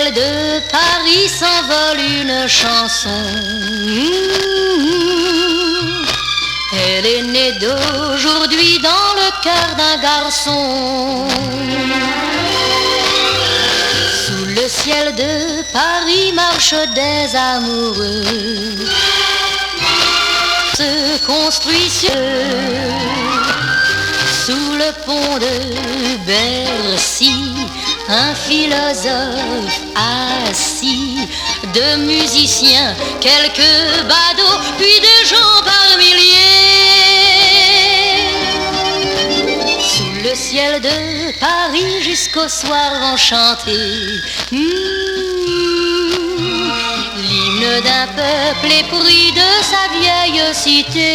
ciel de Paris s'envole une chanson. Elle est née d'aujourd'hui dans le cœur d'un garçon. Sous le ciel de Paris marchent des amoureux. Se construit sous le pont de Bercy, un philosophe assis, de musiciens, quelques badauds, puis des gens par milliers. Sous le ciel de Paris jusqu'au soir vont chanter l'hymne d'un peuple épris de sa vieille cité.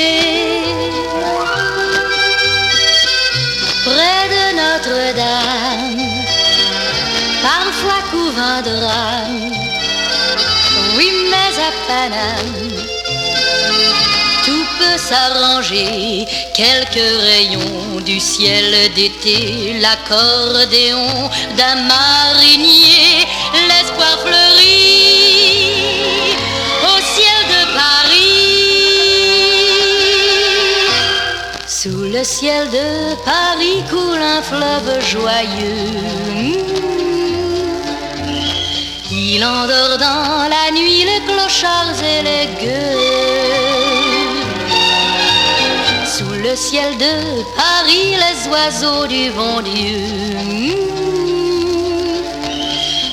Près de Notre-Dame, parfois couvre un drame. Oui, mais à Paname, tout peut s'arranger. Quelques rayons du ciel d'été, l'accordéon d'un marinier, l'espoir fleurit au ciel de Paris. Sous le ciel de Paris coule un fleuve joyeux. Il endort dans la nuit les clochards et les gueux. Sous le ciel de Paris, les oiseaux du bon Dieu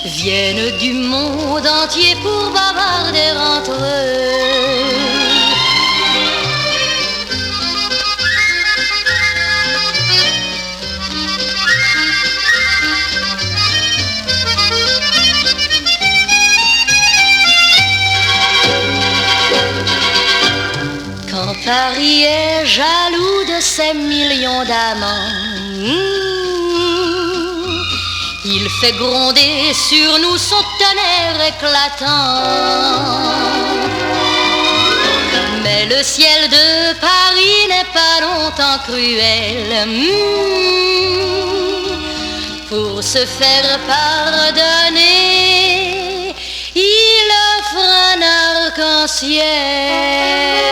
viennent du monde entier pour bavarder entre eux. Paris est jaloux de ses millions d'amants. Il fait gronder sur nous son tonnerre éclatant. Mais le ciel de Paris n'est pas longtemps cruel. Pour se faire pardonner, il offre un arc-en-ciel.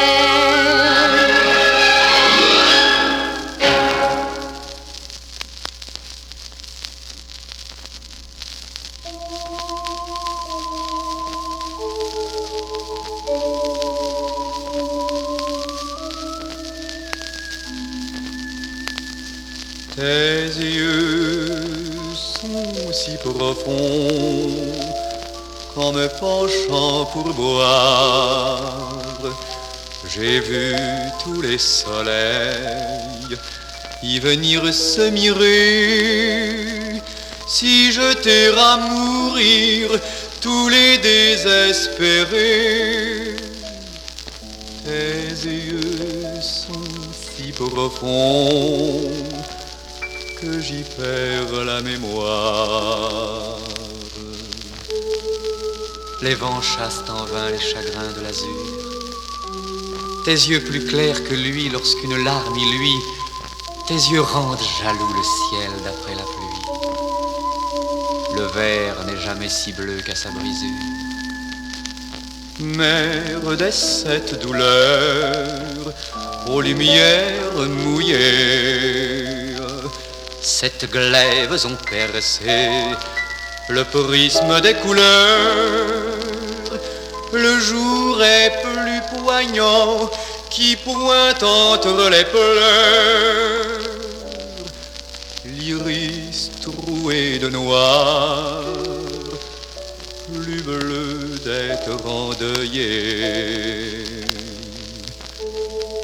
Tes yeux sont si profonds qu'en me penchant pour boire, j'ai vu tous les soleils y venir se mirer. Si jeter à mourir tous les désespérés, tes yeux sont si profonds que j'y perds la mémoire. Les vents chassent en vain les chagrins de l'azur. Tes yeux plus clairs que lui lorsqu'une larme y luit, tes yeux rendent jaloux le ciel d'après la pluie. Le verre n'est jamais si bleu qu'à sa brisure. Mère des sept douleurs, aux lumières mouillées, Sept glaives ont percé le prisme des couleurs. Le jour est plus poignant qui pointe entre les pleurs. L'iris troué de noir, plus bleu d'être endeuillé.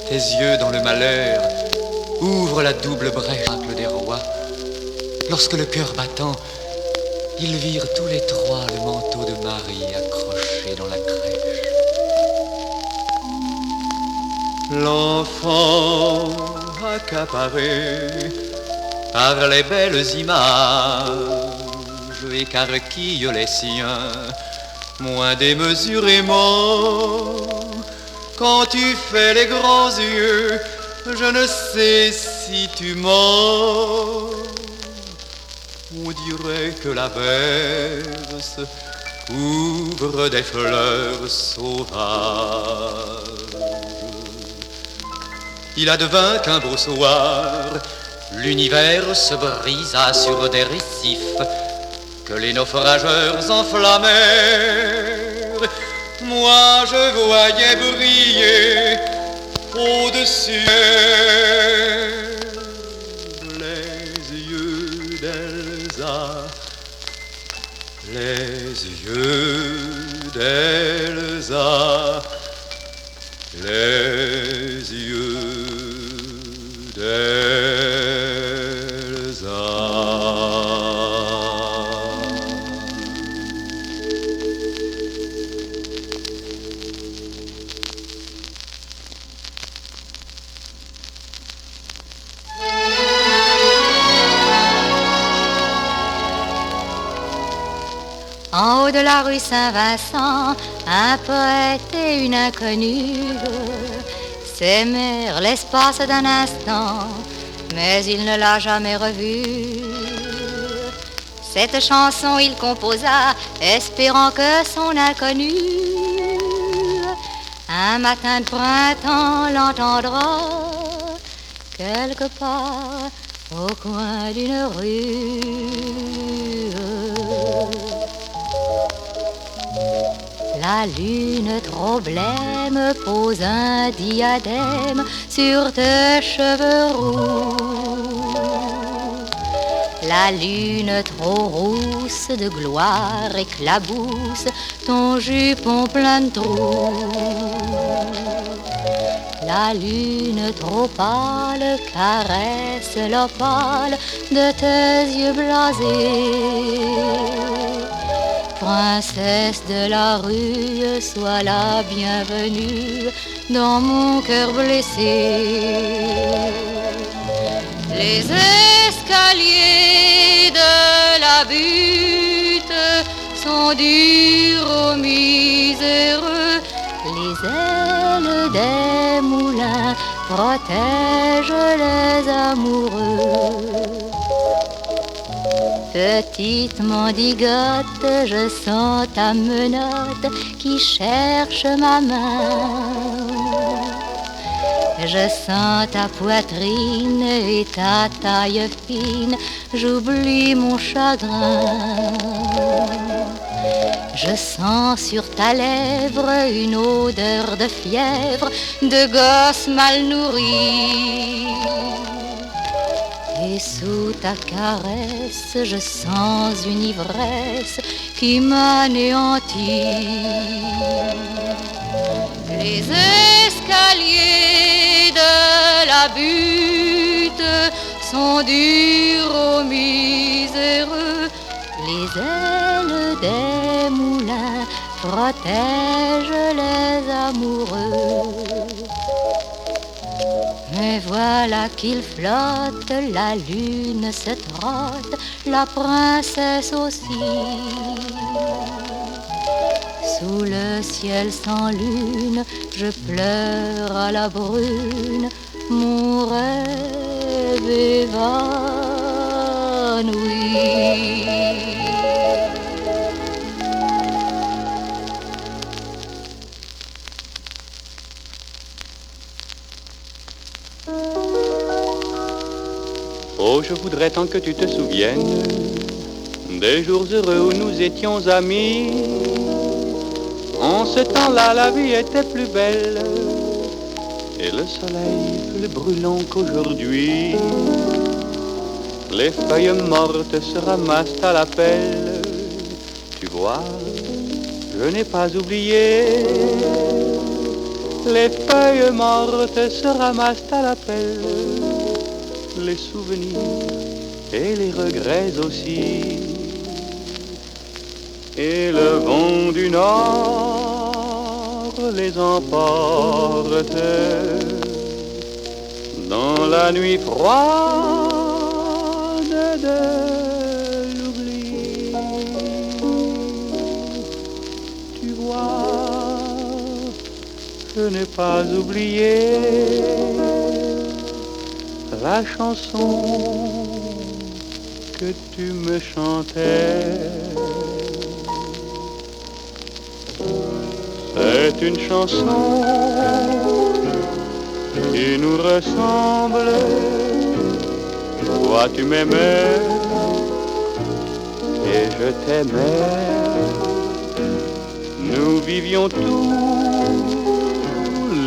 Tes yeux dans le malheur ouvrent la double brèche des rois. Lorsque le cœur battant, ils virent tous les trois le manteau de Marie accroché dans la crèche. L'enfant accaparé par les belles images écarquille les siens moins démesurément. Quand tu fais les grands yeux, je ne sais si tu mens. On dirait que l'averse couvre des fleurs sauvages. Il advint qu'un beau soir, l'univers se brisa sur des récifs que les naufrageurs enflammèrent. Moi je voyais briller au-dessus les yeux d'Elsa, les yeux d'Elsa, les yeux d'Elsa. En haut de la rue Saint-Vincent, un poète et une inconnue s'aimèrent l'espace d'un instant, mais il ne l'a jamais revue. Cette chanson il composa, espérant que son inconnu un matin de printemps l'entendra quelque part au coin d'une rue. La lune trop blême pose un diadème sur tes cheveux roux. La lune trop rousse de gloire éclabousse ton jupon plein de trous. La lune trop pâle caresse l'opale de tes yeux blasés. Princesse de la rue, sois la bienvenue dans mon cœur blessé. Les escaliers de la butte sont durs aux miséreux. Les ailes des moulins protègent les amoureux. Petite mendigote, je sens ta menotte qui cherche ma main. Je sens ta poitrine et ta taille fine, j'oublie mon chagrin. Je sens sur ta lèvre une odeur de fièvre, de gosse mal nourri. Et sous ta caresse, je sens une ivresse qui m'anéantit. Les escaliers de la butte sont durs aux miséreux. Les ailes des moulins protègent les amoureux. Mais voilà qu'il flotte, la lune se trotte, la princesse aussi. Sous le ciel sans lune, je pleure à la brune, mon rêve évanoui. Oh, je voudrais tant que tu te souviennes des jours heureux où nous étions amis. En ce temps-là, la vie était plus belle et le soleil plus brûlant qu'aujourd'hui. Les feuilles mortes se ramassent à la pelle. Tu vois, je n'ai pas oublié. Les feuilles mortes se ramassent à la pelle. Les souvenirs et les regrets aussi. Et le vent du nord les emporte dans la nuit froide de l'oubli. Tu vois, je n'ai pas oublié la chanson que tu me chantais. C'est une chanson qui nous ressemble. Toi tu m'aimais et je t'aimais. Nous vivions tous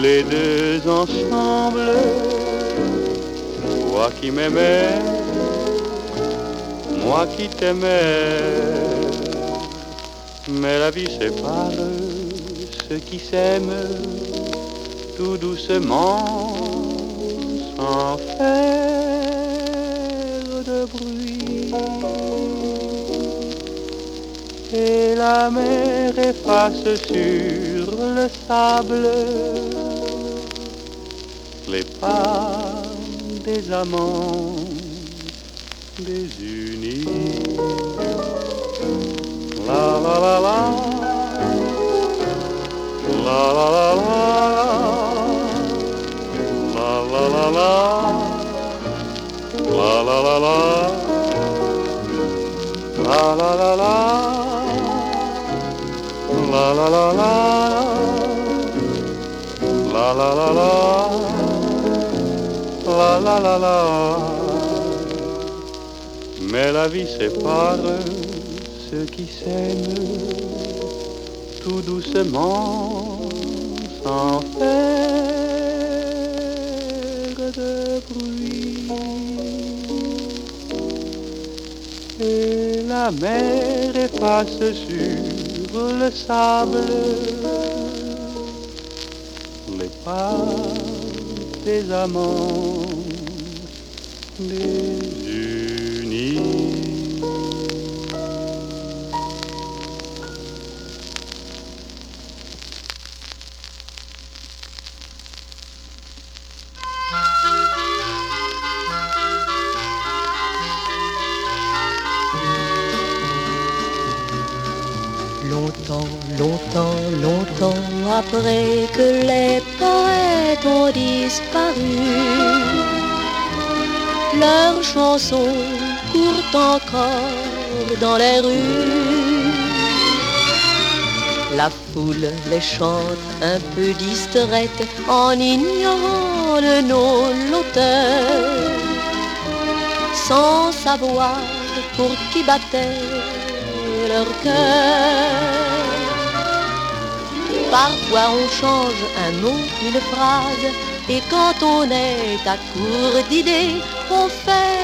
les deux ensemble. Toi qui m'aimais, moi qui t'aimais. Mais la vie sépare ceux qui s'aiment tout doucement, sans faire de bruit. Et la mer efface sur le sable les pas des amants désunis. La la la la, la la la la, la la la la, la la la la, la la la la, la la la la, la la la la, la la la la. Mais la vie sépare ceux qui s'aiment tout doucement, sans faire de bruit. Et la mer efface sur le sable les pas des amants désunis. Longtemps, longtemps, longtemps après que les poètes ont disparu, leurs chansons courent encore dans les rues. La foule les chante un peu distraite en ignorant le nom de l'auteur, sans savoir pour qui battait leur cœur. Parfois on change un mot, une phrase, et quand on est à court d'idées, on fait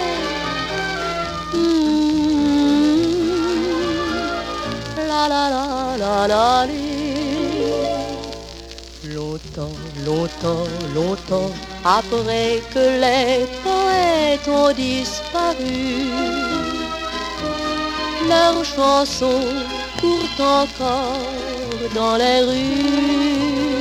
la la la la la li. Longtemps, longtemps, longtemps après que les poètes ont disparu, leurs chansons courent encore dans les rues.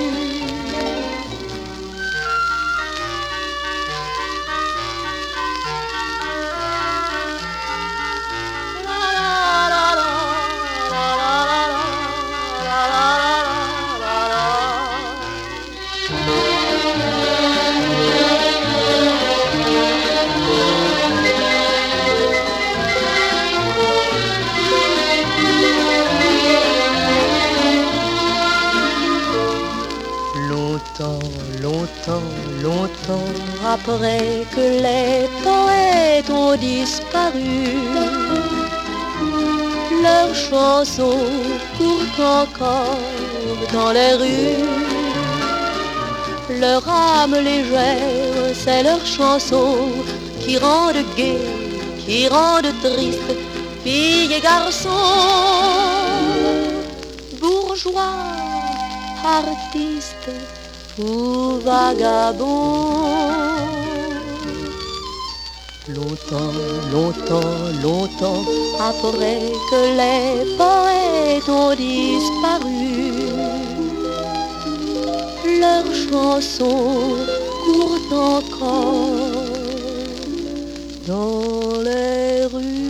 Longtemps, longtemps après que les poètes ont disparu, leurs chansons courent encore dans les rues. Leur âme légère, c'est leur chanson qui rendent gai, qui rendent triste, filles et garçons, bourgeois, artistes ou vagabond. Longtemps, longtemps, longtemps après que les poètes ont disparu, leurs chansons courent encore dans les rues.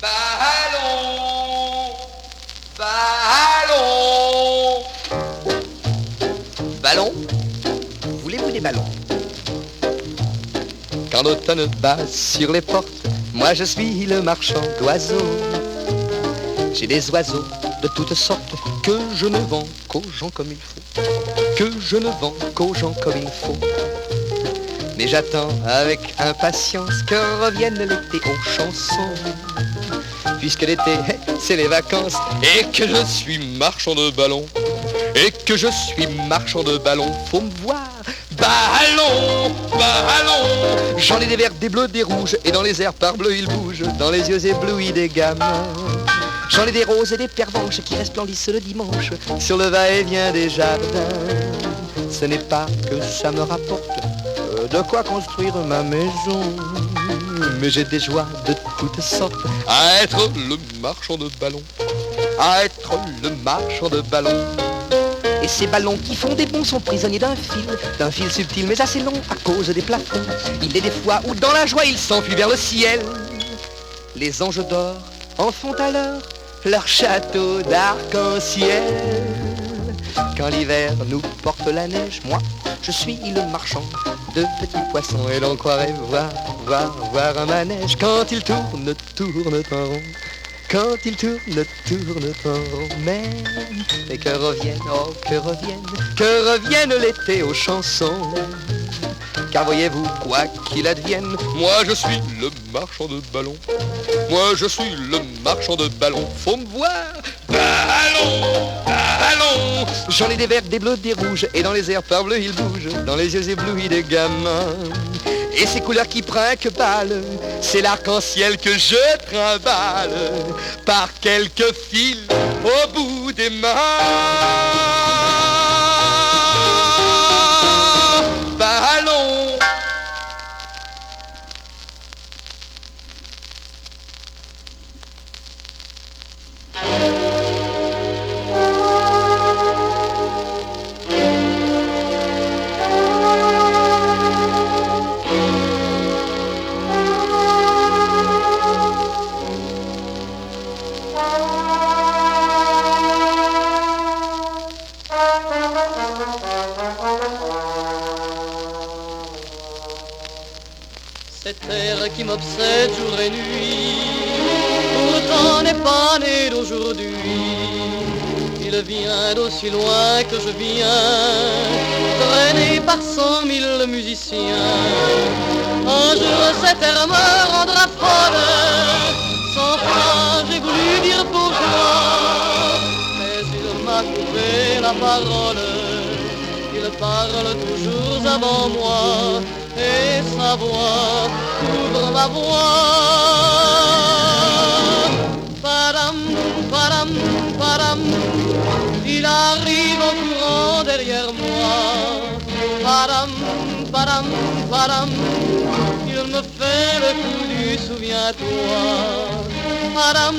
Ballon, ballon. ballons? Voulez-vous des ballons? Quand l'automne bat sur les portes, moi je suis le marchand d'oiseaux. J'ai des oiseaux de toutes sortes que je ne vends qu'aux gens comme il faut. Que je ne vends qu'aux gens comme il faut. Mais j'attends avec impatience que revienne l'été aux chansons. Puisque l'été, c'est les vacances. Et que je suis marchand de ballons. Et que je suis marchand de ballons. Faut me voir. Ballons, ballons. J'en ai des verts, des bleus, des rouges. Et dans les airs par bleu ils bougent. Dans les yeux éblouis des gamins. J'en ai des roses et des pervenches qui resplendissent le dimanche sur le va-et-vient des jardins. Ce n'est pas que ça me rapporte de quoi construire ma maison, mais j'ai des joies de toutes sortes à être le marchand de ballons, à être le marchand de ballons. Et ces ballons qui font des bonds sont prisonniers d'un fil subtil mais assez long à cause des plafonds. Il est des fois où dans la joie ils s'enfuient vers le ciel. Les anges d'or en font alors leur château d'arc-en-ciel. Quand l'hiver nous porte la neige, moi je suis le marchand de petits poissons. Et l'on croirait voir un manège quand il tourne en rond. Quand il tourne en rond. Mais que revienne, oh que revienne l'été aux chansons. Car voyez-vous, quoi qu'il advienne, moi je suis le marchand de ballons. Moi je suis le marchand de ballons. Faut me voir. Ballons, ballons. J'en ai des verts, des bleus, des rouges. Et dans les airs par bleu ils bougent. Dans les yeux éblouis des gamins. Et ces couleurs qui brinque-ballent, c'est l'arc-en-ciel que je trimballe par quelques fils au bout des mains. Ballons. Cet air qui m'obsède jour et nuit, pourtant n'est pas né d'aujourd'hui. Il vient d'aussi loin que je viens, traîné par 100 000 musiciens. Un jour cet air me rendra folle, sans foi j'ai voulu dire pourquoi, mais il m'a coupé la parole. Il parle toujours avant moi, et sa voix couvre ma voix. Padam, padam, padam, il arrive en courant derrière moi. Padam, padam, padam, il me fait le coup du souviens-toi. Padam,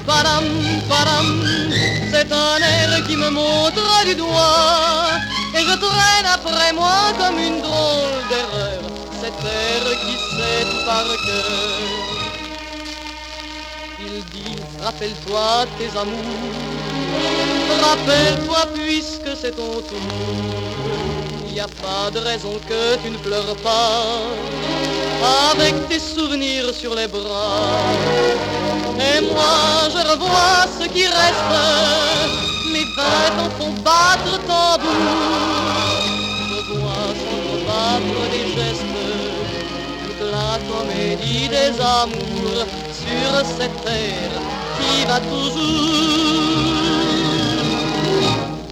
padam, padam, c'est un air qui me montre du doigt. Et je traîne après moi comme une drôle d'erreur cet air qui sait tout par cœur. Il dit, rappelle-toi tes amours, rappelle-toi puisque c'est ton tour. Il n'y a pas de raison que tu ne pleures pas, avec tes souvenirs sur les bras. Et moi je revois ce qui reste, mes 20 ans font battre tambour. Je vois s'entrebattre des gestes, toute la comédie des amours sur cette terre qui va toujours.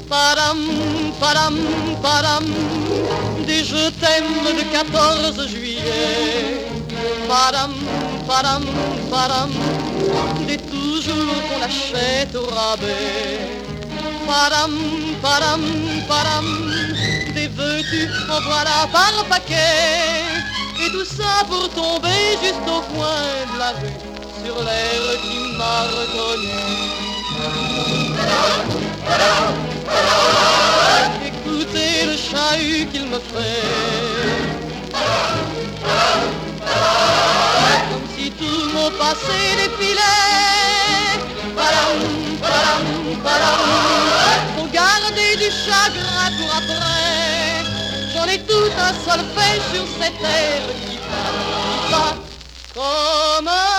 Padam, padam, padam, des je t'aime de 14 juillet. Padam, padam, padam, des toujours qu'on achète au rabais. Padam, padam, padam, des veux-tu en voilà par paquet. Et tout ça pour tomber juste au coin de la rue, sur l'air qui m'a reconnu. Écoutez le chahut qu'il me fait, comme si tout mon passé défilait. Padam, padam, padam, faut garder du chagrin pour après. tout un solfège sur cette terre qui va comme un